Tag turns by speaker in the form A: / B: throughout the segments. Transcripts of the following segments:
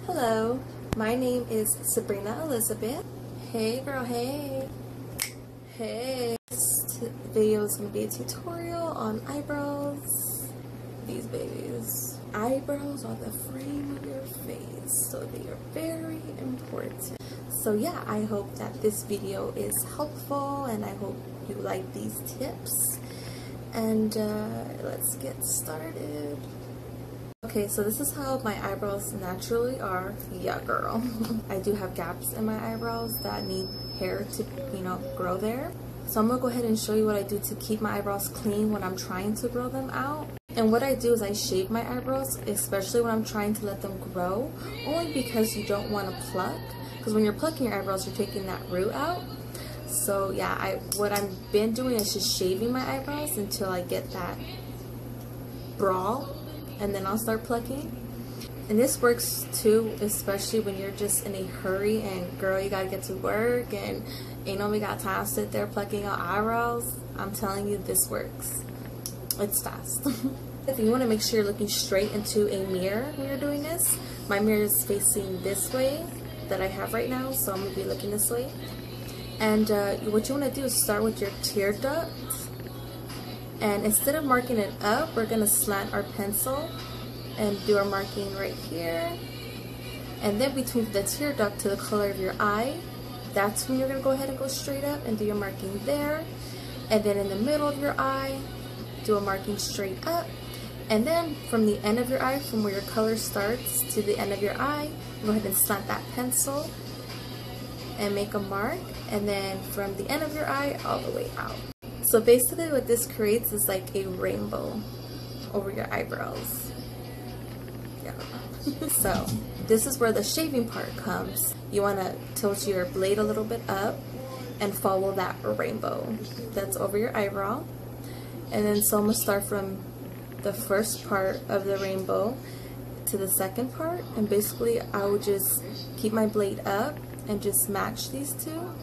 A: Hello, my name is Sabrina Elizabeth. Hey girl, hey. Hey. This video is going to be a tutorial on eyebrows. These babies. Eyebrows are the frame of your face, so they are very important. So yeah, I hope that this video is helpful and I hope you like these tips. And let's get started. Okay, so this is how my eyebrows naturally are. Yeah, girl. I do have gaps in my eyebrows that need hair to, grow there. So I'm gonna go ahead and show you what I do to keep my eyebrows clean when I'm trying to grow them out. And what I do is I shave my eyebrows, especially when I'm trying to let them grow, only because you don't want to pluck. Because when you're plucking your eyebrows, you're taking that root out. So yeah, what I've been doing is just shaving my eyebrows until I get that brawl. And then I'll start plucking. And this works too, especially when you're just in a hurry and girl, you gotta get to work and ain't nobody got time to sit there plucking out eyebrows. I'm telling you, this works. It's fast. If you want to make sure you're looking straight into a mirror when you're doing this, my mirror is facing this way that I have right now, so I'm gonna be looking this way. And what you want to do is start with your tear duct. And instead of marking it up, we're going to slant our pencil and do our marking right here. And then between the tear duct to the color of your eye, that's when you're going to go ahead and go straight up and do your marking there. And then in the middle of your eye, do a marking straight up. And then from the end of your eye, from where your color starts to the end of your eye, go ahead and slant that pencil and make a mark. And then from the end of your eye all the way out. So basically what this creates is like a rainbow over your eyebrows. Yeah. So this is where the shaving part comes. You want to tilt your blade a little bit up and follow that rainbow that's over your eyebrow. And then so I'm going to start from the first part of the rainbow to the second part. And basically I would just keep my blade up and just match these two.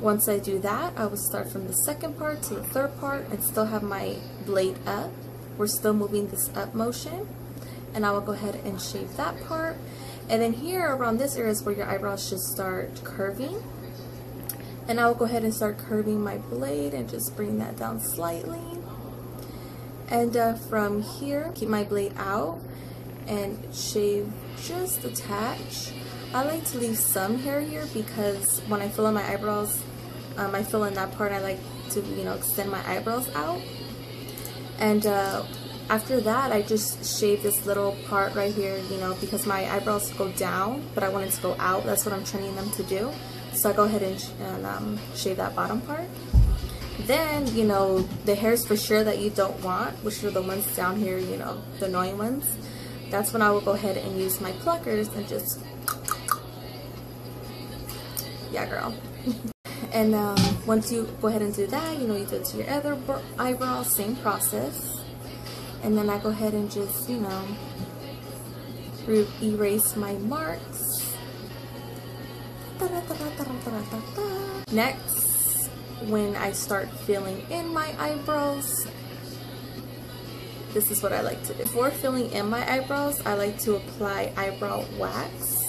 A: Once I do that, I will start from the second part to the third part and still have my blade up. We're still moving this up motion. And I will go ahead and shave that part. And then here around this area is where your eyebrows should start curving. And I will go ahead and start curving my blade and just bring that down slightly. And from here, keep my blade out and shave just a touch. I like to leave some hair here because when I fill in my eyebrows, I fill in that part, I like to, extend my eyebrows out. And after that, I just shave this little part right here, because my eyebrows go down, but I want it to go out. That's what I'm training them to do. So I go ahead and shave that bottom part. Then, the hairs for sure that you don't want, which are the ones down here, the annoying ones. That's when I will go ahead and use my pluckers and just... Yeah, girl. And once you go ahead and do that, you do it to your other eyebrow, same process. And then I go ahead and just, erase my marks. Next, when I start filling in my eyebrows, this is what I like to do. Before filling in my eyebrows, I like to apply eyebrow wax.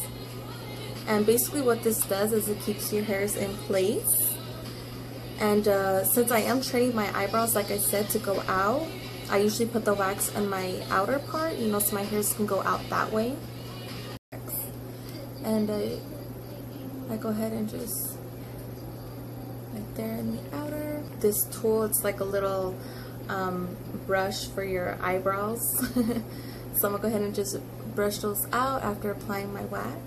A: And basically what this does is it keeps your hairs in place. And since I am training my eyebrows, like I said, to go out, I usually put the wax on my outer part, so my hairs can go out that way. And I go ahead and just, right there in the outer. This tool, it's like a little brush for your eyebrows. So I'm gonna go ahead and just brush those out after applying my wax.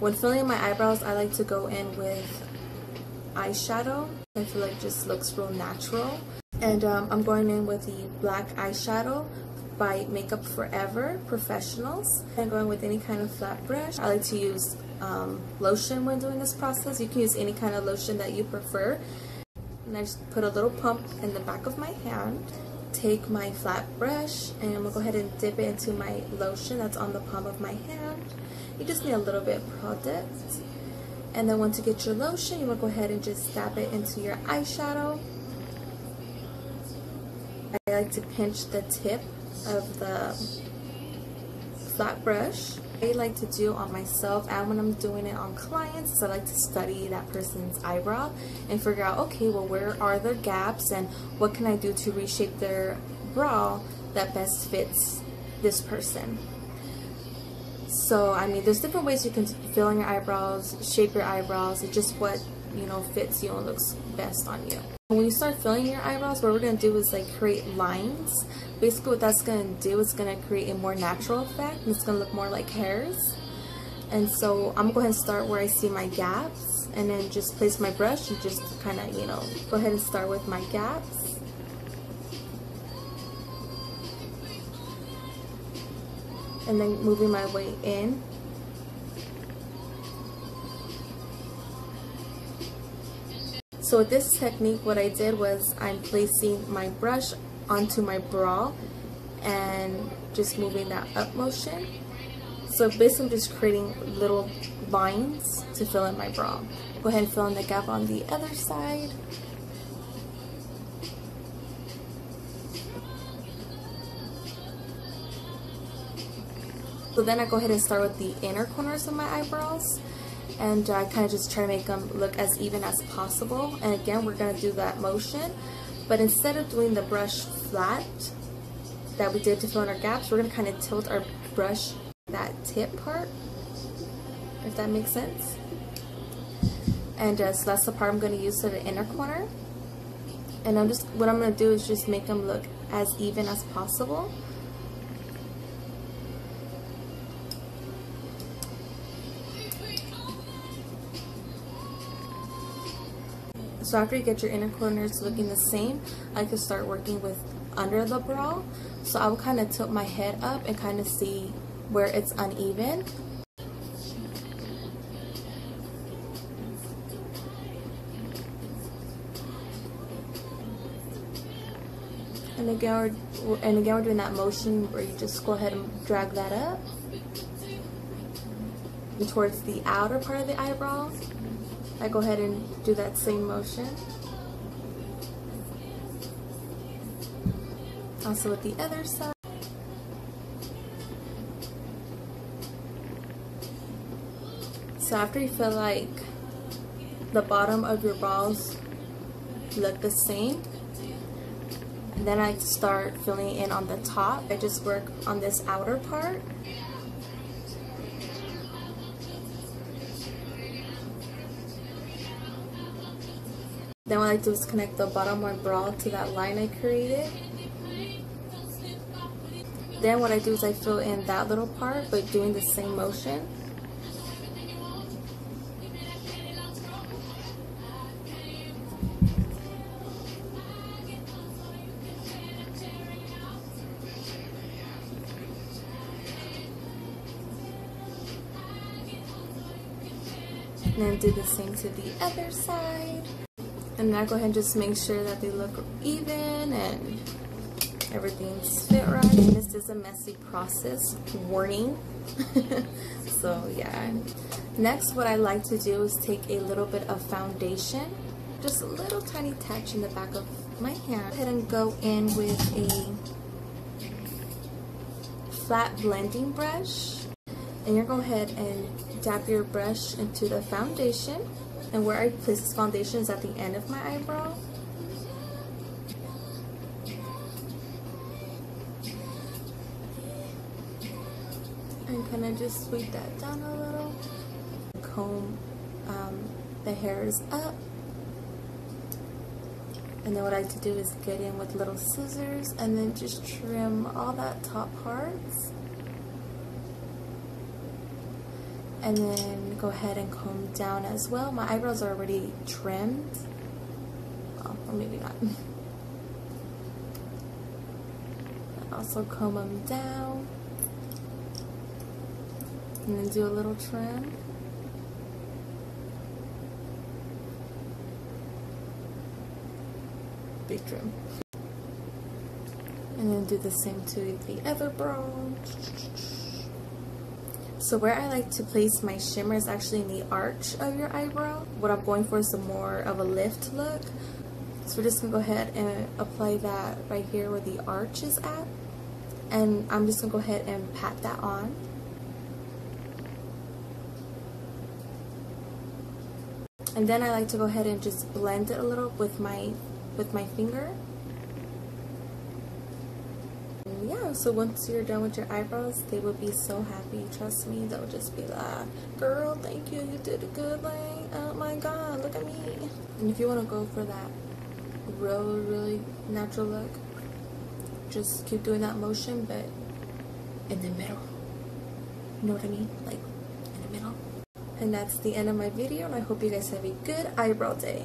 A: When filling in my eyebrows, I like to go in with eyeshadow. I feel like it just looks real natural. And I'm going in with the black eyeshadow by Makeup Forever Professionals. I'm going with any kind of flat brush. I like to use lotion when doing this process. You can use any kind of lotion that you prefer. And I just put a little pump in the back of my hand. Take my flat brush and I'm going to go ahead and dip it into my lotion that's on the palm of my hand. You just need a little bit of product. And then once you get your lotion, you want to go ahead and just dab it into your eyeshadow. I like to pinch the tip of the flat brush. I like to do on myself and when I'm doing it on clients is I like to study that person's eyebrow and figure out, okay, well, where are their gaps and what can I do to reshape their brow that best fits this person. So I mean, there's different ways you can fill in your eyebrows, shape your eyebrows. It's just what, you know, fits you and looks best on you. When you start filling your eyebrows, what we're going to do is like create lines. Basically what that's going to do is going to create a more natural effect, and it's going to look more like hairs. And so I'm going to go ahead and start where I see my gaps, and then just place my brush and just kind of, you know, go ahead and start with my gaps. And then moving my way in. So with this technique, what I did was I'm placing my brush onto my brow and just moving that up motion. So basically I'm just creating little lines to fill in my brow. Go ahead and fill in the gap on the other side. So then I go ahead and start with the inner corners of my eyebrows. And I kind of just try to make them look as even as possible. And again, we're going to do that motion. But instead of doing the brush flat that we did to fill in our gaps, we're going to kind of tilt our brush that tip part, if that makes sense. And so that's the part I'm going to use for the inner corner. And what I'm going to do is just make them look as even as possible. So after you get your inner corners looking the same, I could start working with under the brow. So I will kind of tilt my head up and kind of see where it's uneven. And again we're doing that motion where you just go ahead and drag that up and towards the outer part of the eyebrow. I go ahead and do that same motion. Also with the other side. So after you feel like the bottom of your brows look the same, then I start filling in on the top. I just work on this outer part. Then what I do is connect the bottom of my brow to that line I created. Then what I do is I fill in that little part, but doing the same motion. And then do the same to the other side. And now go ahead and just make sure that they look even and everything's fit right. And this is a messy process, warning. So yeah. Next, what I like to do is take a little bit of foundation, just a little tiny touch in the back of my hand. Go ahead and go in with a flat blending brush. And you're going to go ahead and dab your brush into the foundation. And where I place this foundation is at the end of my eyebrow. And kind of just sweep that down a little. Comb the hairs up. And then what I like to do is get in with little scissors and then just trim all that top parts. And then go ahead and comb down as well. My eyebrows are already trimmed. Oh, or maybe not. And also comb them down. And then do a little trim. Big trim. And then do the same to the other brow. So where I like to place my shimmer is actually in the arch of your eyebrow. What I'm going for is a more of a lift look. So we're just going to go ahead and apply that right here where the arch is at. And I'm just gonna go ahead and pat that on. And then I like to go ahead and just blend it a little with my finger. And yeah, so once you're done with your eyebrows, they will be so happy. Trust me, they'll just be like, girl, thank you, you did a good thing. Oh my god, look at me. And if you want to go for that really natural look, just keep doing that motion, but in the middle. You know what I mean? Like in the middle. And that's the end of my video, and I hope you guys have a good eyebrow day.